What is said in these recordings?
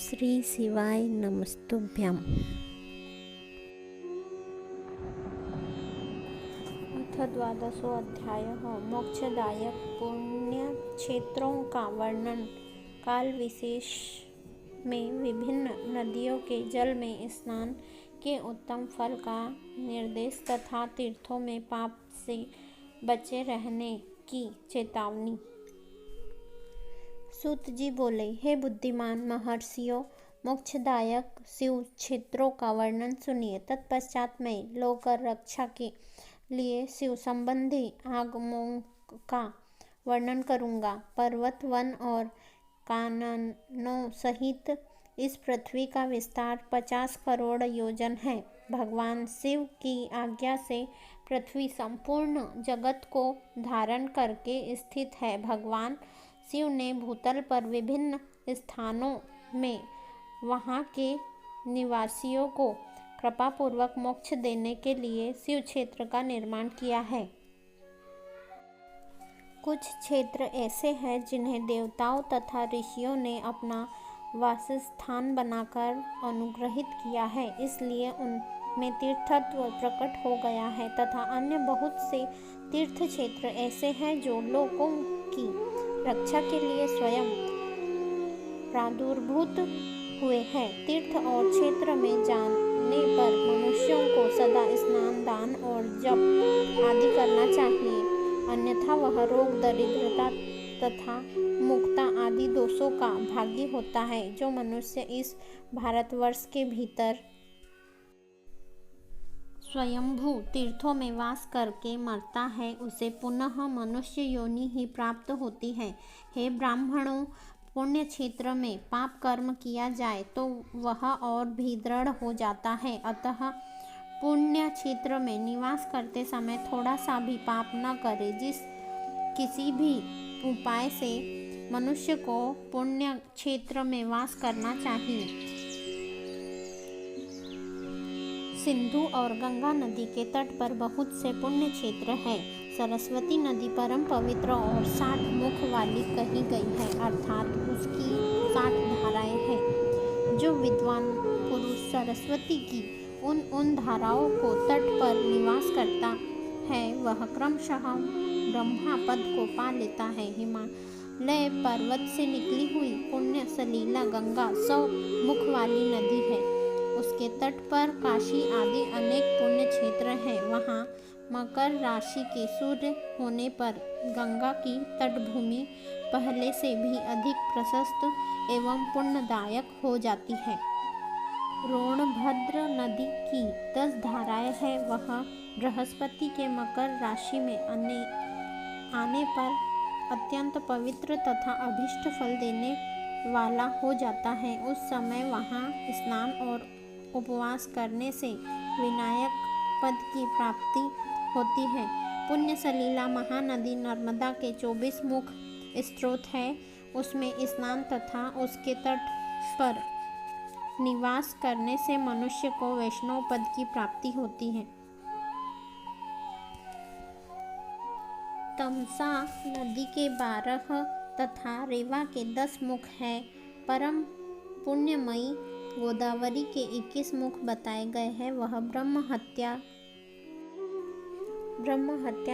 श्री शिवाय नमस्तुभ्यम्। अथ द्वादशोऽध्यायः मोक्षदायक पुण्य क्षेत्रों का वर्णन। काल विशेष में विभिन्न नदियों के जल में स्नान के उत्तम फल का निर्देश तथा तीर्थों में पाप से बचे रहने की चेतावनी। सूत जी बोले, हे बुद्धिमान महर्षियों, मोक्षदायक शिव क्षेत्रों का वर्णन सुनिए। तत्पश्चात मैं लोक रक्षा के लिए शिव संबंधी आगमों का वर्णन करूंगा। पर्वत, वन और काननों सहित इस पृथ्वी का विस्तार 50 करोड़ योजन है। भगवान शिव की आज्ञा से पृथ्वी संपूर्ण जगत को धारण करके स्थित है। भगवान शिव ने भूतल पर विभिन्न स्थानों में वहाँ के निवासियों को कृपापूर्वक मोक्ष देने के लिए शिव क्षेत्र का निर्माण किया है। कुछ क्षेत्र ऐसे हैं जिन्हें देवताओं तथा ऋषियों ने अपना वासस्थान बनाकर अनुग्रहित किया है, इसलिए उनमें तीर्थत्व प्रकट हो गया है। तथा अन्य बहुत से तीर्थ क्षेत्र ऐसे हैं जो लोगों की रक्षा के लिए स्वयं प्रादुर्भूत हुए हैं। तीर्थ और क्षेत्र में जाने पर मनुष्यों को सदा स्नान, दान और जप आदि करना चाहिए, अन्यथा वह रोग, दरिद्रता तथा मुक्ता आदि दोषों का भागी होता है। जो मनुष्य इस भारतवर्ष के भीतर स्वयंभू तीर्थों में वास करके मरता है, उसे पुनः मनुष्य योनि ही प्राप्त होती है। हे ब्राह्मणों, पुण्य क्षेत्र में पाप कर्म किया जाए तो वह और भी दृढ़ हो जाता है। अतः पुण्य क्षेत्र में निवास करते समय थोड़ा सा भी पाप न करे। किसी भी उपाय से मनुष्य को पुण्य क्षेत्र में वास करना चाहिए। सिंधु और गंगा नदी के तट पर बहुत से पुण्य क्षेत्र हैं। सरस्वती नदी परम पवित्र और 60 मुख वाली कही गई है, अर्थात उसकी 60 धाराएं हैं। जो विद्वान पुरुष सरस्वती की उन धाराओं को तट पर निवास करता है, वह क्रमशः ब्रह्मा पद को पा लेता है। हिमालय पर्वत से निकली हुई पुण्य सलीला गंगा 100 मुख वाली नदी है। उसके तट पर काशी आदि अनेक पुण्य क्षेत्र हैं। वहाँ मकर राशि के सूर्य होने पर गंगा की तटभूमि पहले से भी अधिक प्रशस्त एवं पुण्यदायक हो जाती है। रोणभद्र नदी की 10 धाराएं हैं। वह बृहस्पति के मकर राशि में आने पर अत्यंत पवित्र तथा अभीष्ट फल देने वाला हो जाता है। उस समय वहाँ स्नान और उपवास करने से विनायक पद की प्राप्ति होती है। पुण्य सलीला महानदी नर्मदा के 24 मुख स्रोत है। उसमें स्नान तथा उसके तट पर निवास करने से मनुष्य को वैष्णव पद की प्राप्ति होती है। तमसा नदी के 12 तथा रेवा के 10 मुख है। परम पुण्यमयी गोदावरी के 21 मुख बताए गए हैं। वह ब्रह्म हत्या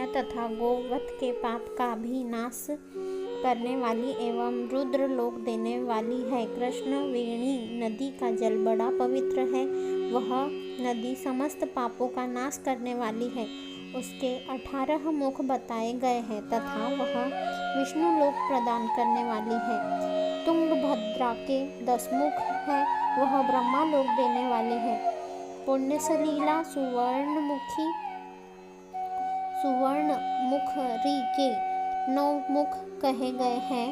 तथा गोवध के पाप का भी नाश करने वाली एवं रुद्र लोक देने वाली है। कृष्णवेणी नदी का जल बड़ा पवित्र है। वह नदी समस्त पापों का नाश करने वाली है। उसके 18 मुख बताए गए हैं तथा वह विष्णु लोक प्रदान करने वाली है। तुंगभद्रा के 10 मुख है। वह ब्रह्मा लोक देने वाली है। पुण्य सलीला सुवर्णमुखरी के 9 मुख कहे गए हैं।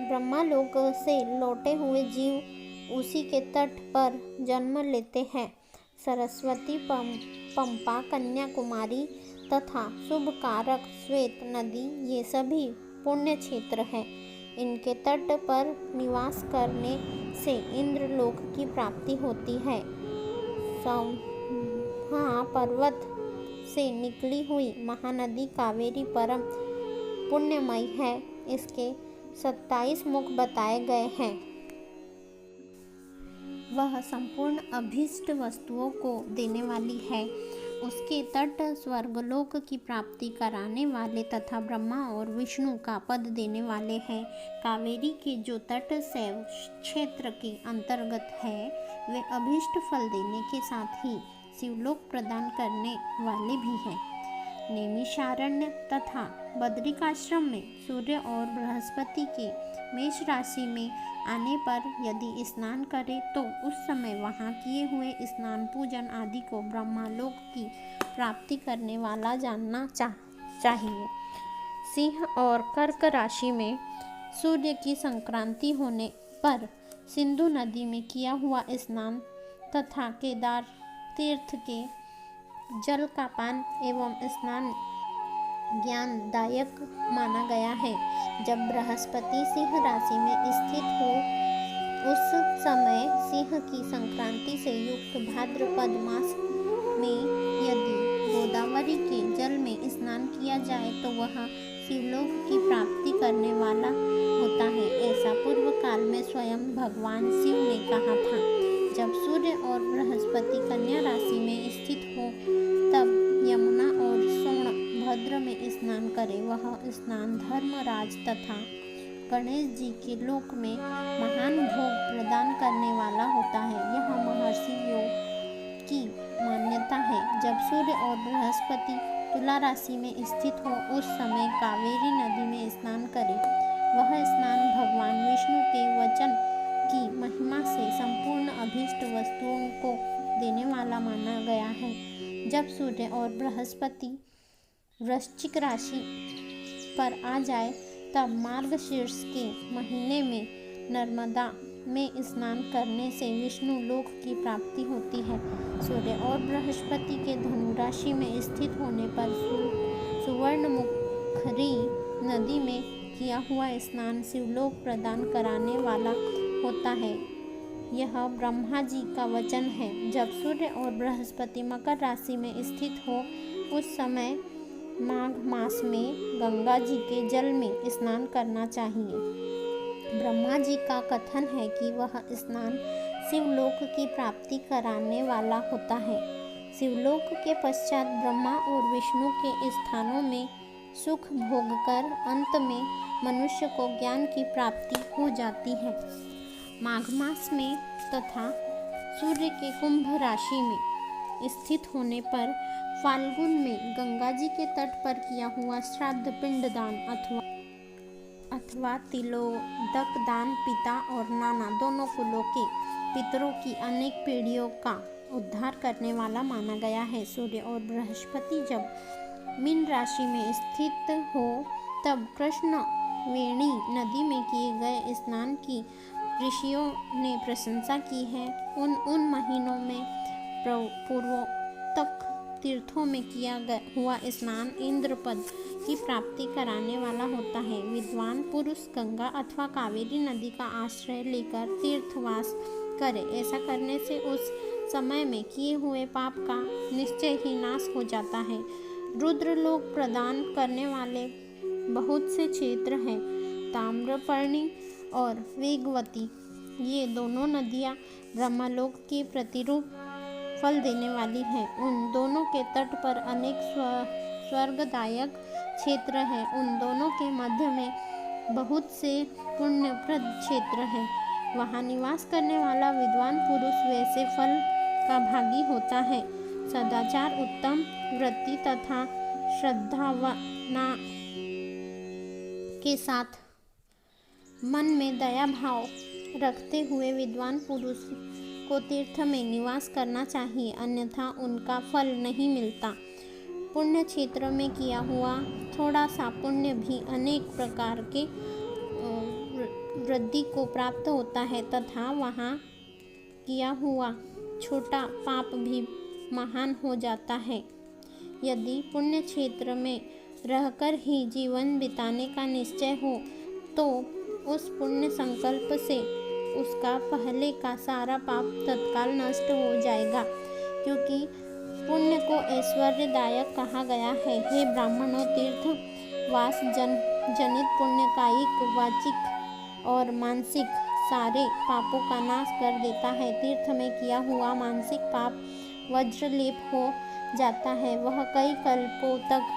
ब्रह्मा लोक से लौटे हुए जीव उसी के तट पर जन्म लेते हैं। सरस्वती, पंपा, कन्याकुमारी तथा शुभकारक श्वेत नदी ये सभी पुण्य क्षेत्र हैं। इनके तट पर निवास करने से इंद्रलोक की प्राप्ति होती है। हाँ, पर्वत से निकली हुई महानदी कावेरी परम पुण्यमयी है। इसके 27 मुख बताए गए हैं। वह संपूर्ण अभीष्ट वस्तुओं को देने वाली है। उसके तट स्वर्गलोक की प्राप्ति कराने वाले तथा ब्रह्मा और विष्णु का पद देने वाले हैं। कावेरी के जो तट शैव क्षेत्र के अंतर्गत है, वे अभीष्ट फल देने के साथ ही शिवलोक प्रदान करने वाले भी हैं। नैमिषारण्य तथा बद्रिकाश्रम में सूर्य और बृहस्पति के मेष राशि में आने पर यदि स्नान करे तो उस समय वहाँ किए हुए स्नान पूजन आदि को ब्रह्मालोक की प्राप्ति करने वाला जानना चाहिए। सिंह और कर्क राशि में सूर्य की संक्रांति होने पर सिंधु नदी में किया हुआ स्नान तथा केदार तीर्थ के जल का पान एवं स्नान ज्ञानदायक माना गया है। जब बृहस्पति सिंह राशि में स्थित हो उस समय सिंह की संक्रांति से युक्त भाद्रपद मास में यदि गोदावरी के जल में स्नान किया जाए तो वह शिवलोक की प्राप्ति करने वाला होता है। ऐसा पूर्व काल में स्वयं भगवान शिव ने कहा था। जब सूर्य और बृहस्पति कन्या राशि में स्थित हो तब यमुना और सोनभद्र में स्नान करे। वह स्नान धर्मराज तथा गणेश जी के लोक में महान भोग प्रदान करने वाला होता है। यह महर्षियों की मान्यता है। जब सूर्य और बृहस्पति तुला राशि में स्थित हो उस समय कावेरी नदी में स्नान करे। वह स्नान भगवान विष्णु के वचन की महिमा से संपूर्ण अभीष्ट वस्तुओं को देने वाला माना गया है। जब सूर्य और बृहस्पति वृश्चिक राशि पर आ जाए तब मार्गशीर्ष के महीने में नर्मदा में स्नान करने से विष्णु लोक की प्राप्ति होती है। सूर्य और बृहस्पति के धनु राशि में स्थित होने पर सुवर्णमुखरी नदी में किया हुआ स्नान शिवलोक प्रदान कराने वाला होता है। यह ब्रह्मा जी का वचन है। जब सूर्य और बृहस्पति मकर राशि में स्थित हो उस समय माघ मास में गंगा जी के जल में स्नान करना चाहिए। ब्रह्मा जी का कथन है कि वह स्नान शिवलोक की प्राप्ति कराने वाला होता है। शिवलोक के पश्चात ब्रह्मा और विष्णु के स्थानों में सुख भोग कर अंत में मनुष्य को ज्ञान की प्राप्ति हो जाती है। माघ मास में तथा सूर्य के कुंभ राशि में स्थित होने पर फाल्गुन में गंगा जी के तट पर किया हुआ श्राद्ध पिंडदान अथवा तिलोदक दान पिता और नाना दोनों कुलों के पितरों की अनेक पीढ़ियों का उद्धार करने वाला माना गया है। सूर्य और बृहस्पति जब मीन राशि में स्थित हो तब कृष्ण वेणी नदी में किए गए स्नान की ऋषियों ने प्रशंसा की है। उन महीनों में पूर्वोक्त तीर्थों में किया हुआ स्नान इंद्रपद की प्राप्ति कराने वाला होता है। विद्वान पुरुष गंगा अथवा कावेरी नदी का आश्रय लेकर तीर्थवास करे। ऐसा करने से उस समय में किए हुए पाप का निश्चय ही नाश हो जाता है। रुद्रलोक प्रदान करने वाले बहुत से क्षेत्र हैं। ताम्रपर्णी और वेगवती ये दोनों नदियाँ ब्रह्मलोक के प्रतिरूप फल देने वाली हैं। उन दोनों के तट पर अनेक स्वर्गदायक क्षेत्र हैं। उन दोनों के मध्य में बहुत से पुण्यप्रद क्षेत्र हैं। वहाँ निवास करने वाला विद्वान पुरुष वैसे फल का भागी होता है। सदाचार, उत्तम वृत्ति तथा श्रद्धावना के साथ मन में दया भाव रखते हुए विद्वान पुरुष को तीर्थ में निवास करना चाहिए, अन्यथा उनका फल नहीं मिलता। पुण्य क्षेत्र में किया हुआ थोड़ा सा पुण्य भी अनेक प्रकार के वृद्धि को प्राप्त होता है तथा वहाँ किया हुआ छोटा पाप भी महान हो जाता है। यदि पुण्य क्षेत्र में रहकर ही जीवन बिताने का निश्चय हो तो उस पुण्य संकल्प से उसका पहले का सारा पाप तत्काल नष्ट हो जाएगा, क्योंकि पुण्य को ऐश्वर्यदायक कहा गया है। हे ब्राह्मणों, तीर्थ वास जनित पुण्य कायिक, वाचिक और मानसिक सारे पापों का नाश कर देता है। तीर्थ में किया हुआ मानसिक पाप वज्रलेप हो जाता है, वह कई कल्पों तक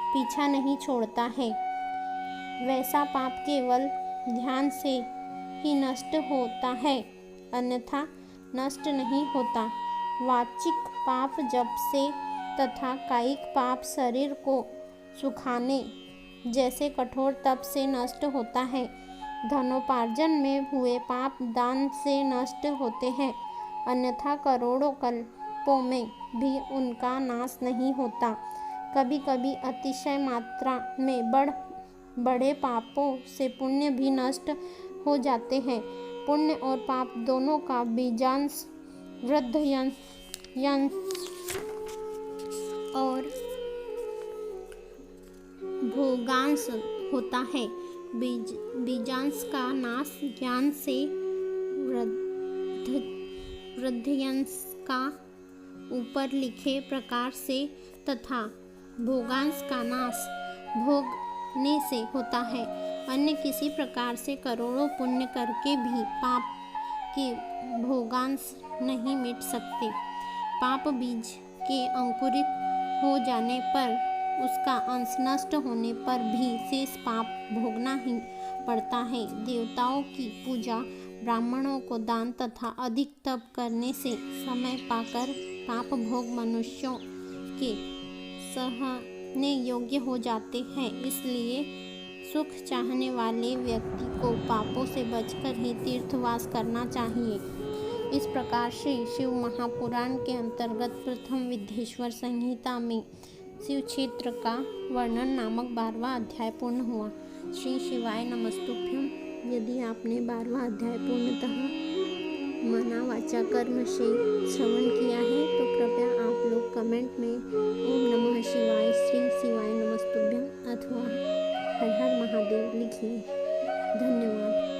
पीछा नहीं छोड़ता है। वैसा पाप केवल ध्यान से ही नष्ट होता है, अन्यथा नष्ट नहीं होता। वाचिक पाप जप से तथा कायिक पाप शरीर को सुखाने जैसे कठोर तप से नष्ट होता है। धनोपार्जन में हुए पाप दान से नष्ट होते हैं, अन्यथा करोड़ों कल्पों में भी उनका नाश नहीं होता। कभी कभी अतिशय मात्रा में बड़े पापों से पुण्य भी नष्ट हो जाते हैं। पुण्य और पाप दोनों का बीजांश वृद्धयंश और भोगांश होता है। बीजांश का नाश ज्ञान से, वृद्धयंश का ऊपर लिखे प्रकार से तथा भोगांश का नाश भोगने से होता है। अन्य किसी प्रकार से करोड़ों पुण्य करके भी पाप के भोगांश नहीं मिट सकते। पाप बीज के अंकुरित हो जाने पर, उसका अंश नष्ट होने पर भी शेष पाप भोगना ही पड़ता है। देवताओं की पूजा, ब्राह्मणों को दान तथा अधिक तप करने से समय पाकर पाप भोग मनुष्यों के सहने योग्य हो जाते हैं। इसलिए सुख चाहने वाले व्यक्ति को पापों से बचकर ही तीर्थवास करना चाहिए। इस प्रकार से शिव महापुराण के अंतर्गत प्रथम विद्येश्वर संहिता में शिव क्षेत्र का वर्णन नामक 12वां अध्याय पूर्ण हुआ। श्री शिवाय नमस्तुभ्यम। यदि आपने 12वां अध्याय पूर्णतः मना वाचा कर्म से श्रवण किया है तो कृपया आप लोग कमेंट में ओम नमः शिवाय, श्री शिवाय नमस्तुभ्यम अथवा हर हर महादेव लिखिए। धन्यवाद।